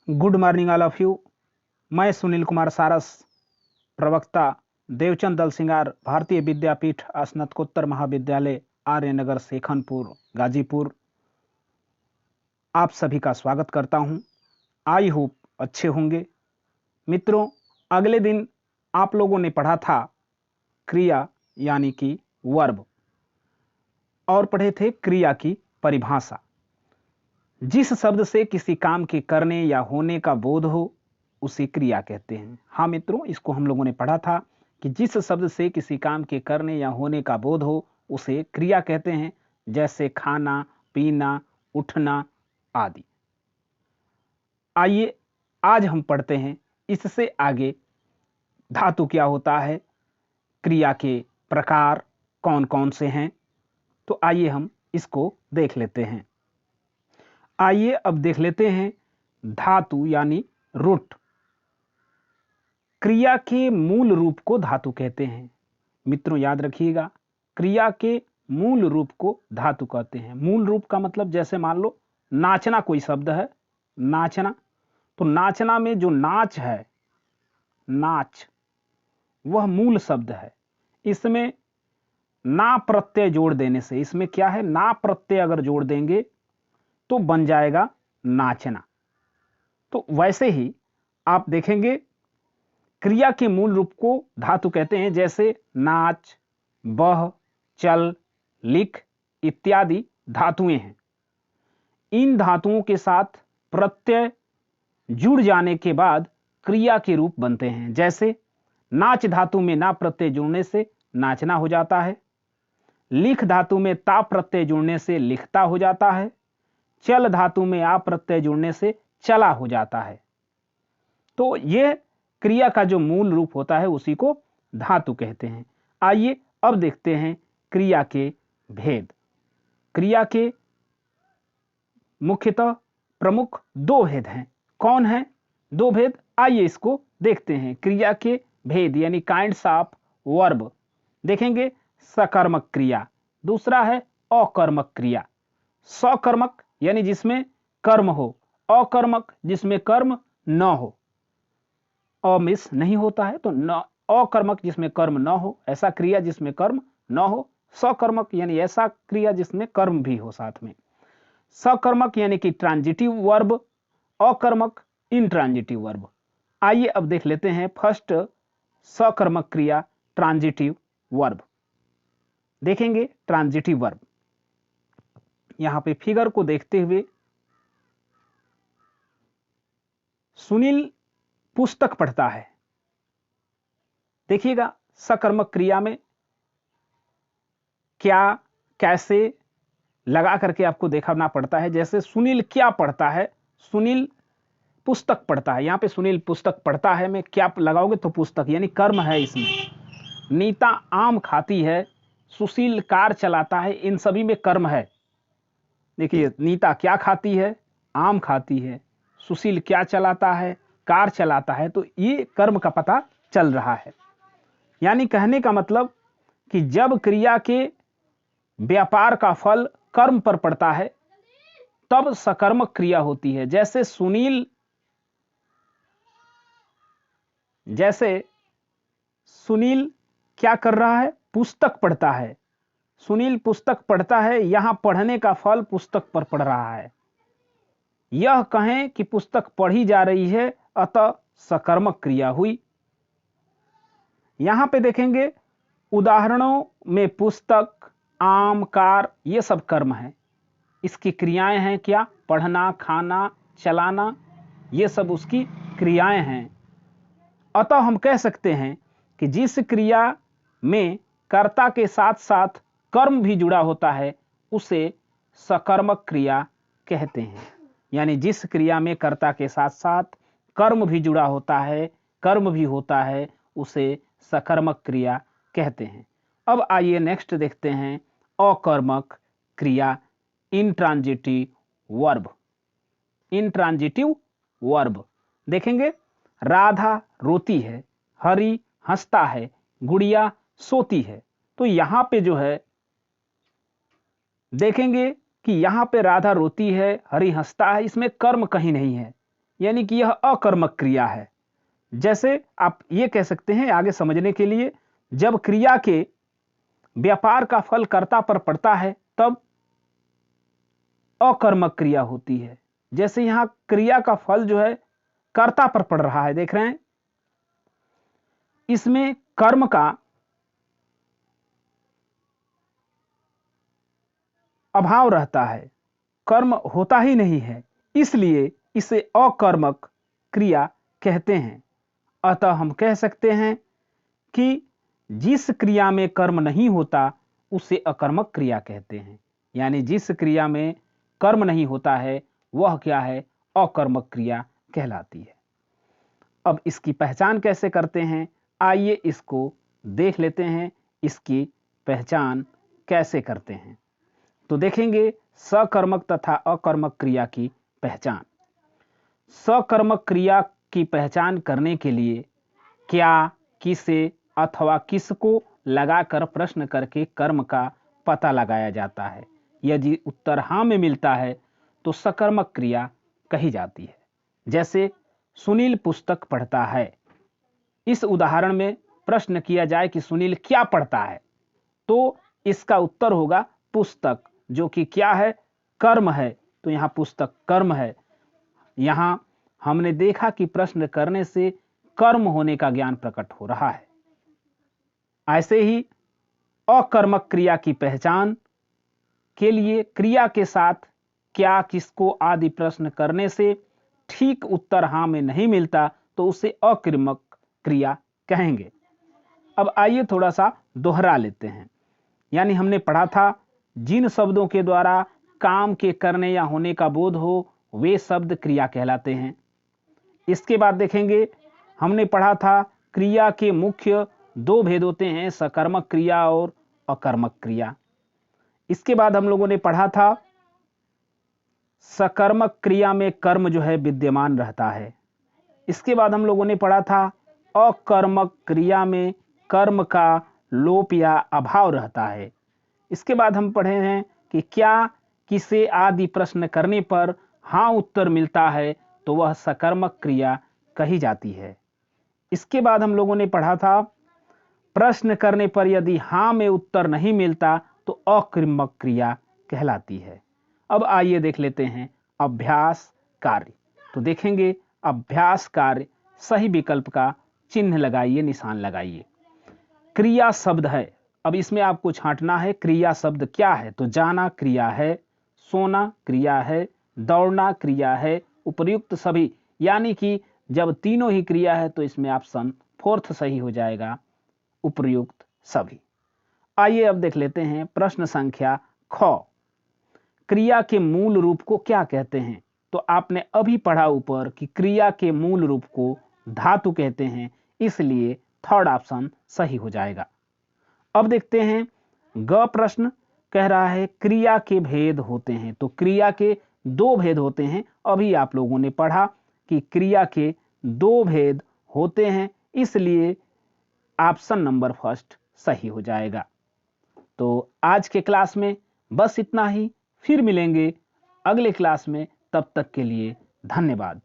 Good morning all of you. मैं सुनील कुमार सारस, प्रवक्ता, देवचंद दल सिंगार, भारतीय विद्यापीठ स्नातकोत्तर महाविद्यालय आर्यनगर सेखनपुर गाजीपुर, आप सभी का स्वागत करता हूं। आई होप अच्छे होंगे। मित्रों, अगले दिन आप लोगों ने पढ़ा था क्रिया यानी कि वर्ब, और पढ़े थे क्रिया की परिभाषा। जिस शब्द से किसी काम के करने या होने का बोध हो उसे क्रिया कहते हैं। हाँ मित्रों, इसको हम लोगों ने पढ़ा था कि जिस शब्द से किसी काम के करने या होने का बोध हो उसे क्रिया कहते हैं, जैसे खाना, पीना, उठना आदि। आइए आज हम पढ़ते हैं इससे आगे धातु क्या होता है, क्रिया के प्रकार कौन कौन से हैं। तो आइए हम इसको देख लेते हैं। आइए अब देख लेते हैं धातु यानी रूट। क्रिया के मूल रूप को धातु कहते हैं। मित्रों याद रखिएगा, क्रिया के मूल रूप को धातु कहते हैं। मूल रूप का मतलब जैसे मान लो नाचना कोई शब्द है, नाचना, तो नाचना में जो नाच है, नाच, वह मूल शब्द है। इसमें ना प्रत्यय जोड़ देने से, इसमें क्या है, ना प्रत्यय अगर जोड़ देंगे तो बन जाएगा नाचना। तो वैसे ही आप देखेंगे क्रिया के मूल रूप को धातु कहते हैं, जैसे नाच, बह, चल, लिख इत्यादि धातुएं हैं। इन धातुओं के साथ प्रत्यय जुड़ जाने के बाद क्रिया के रूप बनते हैं। जैसे नाच धातु में ना प्रत्यय जुड़ने से नाचना हो जाता है, लिख धातु में ता प्रत्यय जुड़ने से लिखता हो जाता है, चल धातु में आ प्रत्यय जुड़ने से चला हो जाता है। तो यह क्रिया का जो मूल रूप होता है उसी को धातु कहते हैं। आइए अब देखते हैं क्रिया के भेद। क्रिया के मुख्यतः प्रमुख दो भेद हैं। कौन है दो भेद? आइए इसको देखते हैं। क्रिया के भेद यानी काइंड्स ऑफ वर्ब देखेंगे। सकर्मक क्रिया, दूसरा है अकर्मक क्रिया। सकर्मक यानी जिसमें कर्म हो, अकर्मक जिसमें कर्म न हो, अमिस नहीं होता है तो न, अकर्मक जिसमें कर्म न हो, ऐसा क्रिया जिसमें कर्म न हो। सकर्मक यानी ऐसा क्रिया जिसमें कर्म भी हो साथ में। सकर्मक यानी कि ट्रांजिटिव वर्ब, अकर्मक इंट्रांजिटिव वर्ब। आइए अब देख लेते हैं फर्स्ट सकर्मक क्रिया ट्रांजिटिव वर्ब। देखेंगे ट्रांजिटिव वर्ब। यहां पे फिगर को देखते हुए, सुनील पुस्तक पढ़ता है। देखिएगा सकर्मक क्रिया में क्या कैसे लगा करके आपको देखना पड़ता है। जैसे सुनील क्या पढ़ता है, सुनील पुस्तक पढ़ता है। यहां पे सुनील पुस्तक पढ़ता है में क्या लगाओगे तो पुस्तक, यानी कर्म है इसमें। नीता आम खाती है, सुशील कार चलाता है, इन सभी में कर्म है। देखिए नीता क्या खाती है, आम खाती है, सुशील क्या चलाता है, कार चलाता है, तो ये कर्म का पता चल रहा है। यानी कहने का मतलब कि जब क्रिया के व्यापार का फल कर्म पर पड़ता है तब सकर्मक क्रिया होती है। जैसे सुनील क्या कर रहा है, पुस्तक पढ़ता है। सुनील पुस्तक पढ़ता है, यहां पढ़ने का फल पुस्तक पर पड़ रहा है। यह कहें कि पुस्तक पढ़ी जा रही है, अतः सकर्मक क्रिया हुई। यहां पे देखेंगे उदाहरणों में पुस्तक, आम, कार ये सब कर्म है। इसकी क्रियाएं हैं क्या, पढ़ना, खाना, चलाना, ये सब उसकी क्रियाएं हैं। अतः हम कह सकते हैं कि जिस क्रिया में कर्ता के साथ साथ कर्म भी जुड़ा होता है उसे सकर्मक क्रिया कहते हैं। यानी जिस क्रिया में कर्ता के साथ साथ कर्म भी जुड़ा होता है, कर्म भी होता है, उसे सकर्मक क्रिया कहते हैं। अब आइए नेक्स्ट देखते हैं अकर्मक क्रिया, इंट्रांजिटिव वर्ब। इंट्रांजिटिव वर्ब देखेंगे, राधा रोती है, हरि हंसता है, गुड़िया सोती है। तो यहां पे जो है देखेंगे कि यहां पे राधा रोती है, हरि हंसता है, इसमें कर्म कहीं नहीं है। यानी कि यह अकर्मक क्रिया है। जैसे आप ये कह सकते हैं आगे समझने के लिए, जब क्रिया के व्यापार का फल कर्ता पर पड़ता है तब अकर्मक क्रिया होती है। जैसे यहां क्रिया का फल जो है कर्ता पर पड़ रहा है, देख रहे हैं, इसमें कर्म का अभाव रहता है, कर्म होता ही नहीं है, इसलिए इसे अकर्मक क्रिया कहते हैं। अतः हम कह सकते हैं कि जिस क्रिया में कर्म नहीं होता उसे अकर्मक क्रिया कहते हैं। यानी जिस क्रिया में कर्म नहीं होता है वह क्या है, अकर्मक क्रिया कहलाती है। अब इसकी पहचान कैसे करते हैं, आइए इसको देख लेते हैं, इसकी पहचान कैसे करते हैं। तो देखेंगे सकर्मक तथा अकर्मक क्रिया की पहचान। सकर्मक क्रिया की पहचान करने के लिए क्या, किसे अथवा किसको लगाकर प्रश्न करके कर्म का पता लगाया जाता है। यदि उत्तर हाँ में मिलता है तो सकर्मक क्रिया कही जाती है। जैसे सुनील पुस्तक पढ़ता है, इस उदाहरण में प्रश्न किया जाए कि सुनील क्या पढ़ता है, तो इसका उत्तर होगा पुस्तक, जो कि क्या है, कर्म है। तो यहाँ पुस्तक कर्म है। यहाँ हमने देखा कि प्रश्न करने से कर्म होने का ज्ञान प्रकट हो रहा है। ऐसे ही अकर्मक क्रिया की पहचान के लिए क्रिया के साथ क्या, किसको आदि प्रश्न करने से ठीक उत्तर हाँ में नहीं मिलता तो उसे अकर्मक क्रिया कहेंगे। अब आइए थोड़ा सा दोहरा लेते हैं। यानी हमने पढ़ा था जिन शब्दों के द्वारा काम के करने या होने का बोध हो वे शब्द क्रिया कहलाते हैं। इसके बाद देखेंगे हमने पढ़ा था क्रिया के मुख्य दो भेद होते हैं, सकर्मक क्रिया और अकर्मक क्रिया। इसके बाद हम लोगों ने पढ़ा था सकर्मक क्रिया में कर्म जो है विद्यमान रहता है। इसके बाद हम लोगों ने पढ़ा था अकर्मक क्रिया में कर्म का लोप या अभाव रहता है। इसके बाद हम पढ़े हैं कि क्या, किसे आदि प्रश्न करने पर हाँ उत्तर मिलता है तो वह सकर्मक क्रिया कही जाती है। इसके बाद हम लोगों ने पढ़ा था प्रश्न करने पर यदि हाँ में उत्तर नहीं मिलता तो अकर्मक क्रिया कहलाती है। अब आइए देख लेते हैं अभ्यास कार्य। तो देखेंगे अभ्यास कार्य, सही विकल्प का चिन्ह लगाइए, निशान लगाइए। क्रिया शब्द है, अब इसमें आपको छांटना है क्रिया शब्द क्या है। तो जाना क्रिया है, सोना क्रिया है, दौड़ना क्रिया है, उपर्युक्त सभी, यानी कि जब तीनों ही क्रिया है तो इसमें ऑप्शन 4 सही हो जाएगा, उपर्युक्त सभी। आइए अब देख लेते हैं प्रश्न संख्या ख। क्रिया के मूल रूप को क्या कहते हैं। तो आपने अभी पढ़ा ऊपर कि क्रिया के मूल रूप को धातु कहते हैं, इसलिए थर्ड ऑप्शन सही हो जाएगा। अब देखते हैं ग प्रश्न कह रहा है क्रिया के भेद होते हैं। तो क्रिया के दो भेद होते हैं। अभी आप लोगों ने पढ़ा कि क्रिया के दो भेद होते हैं, इसलिए ऑप्शन नंबर फर्स्ट सही हो जाएगा। तो आज के क्लास में बस इतना ही, फिर मिलेंगे अगले क्लास में। तब तक के लिए धन्यवाद।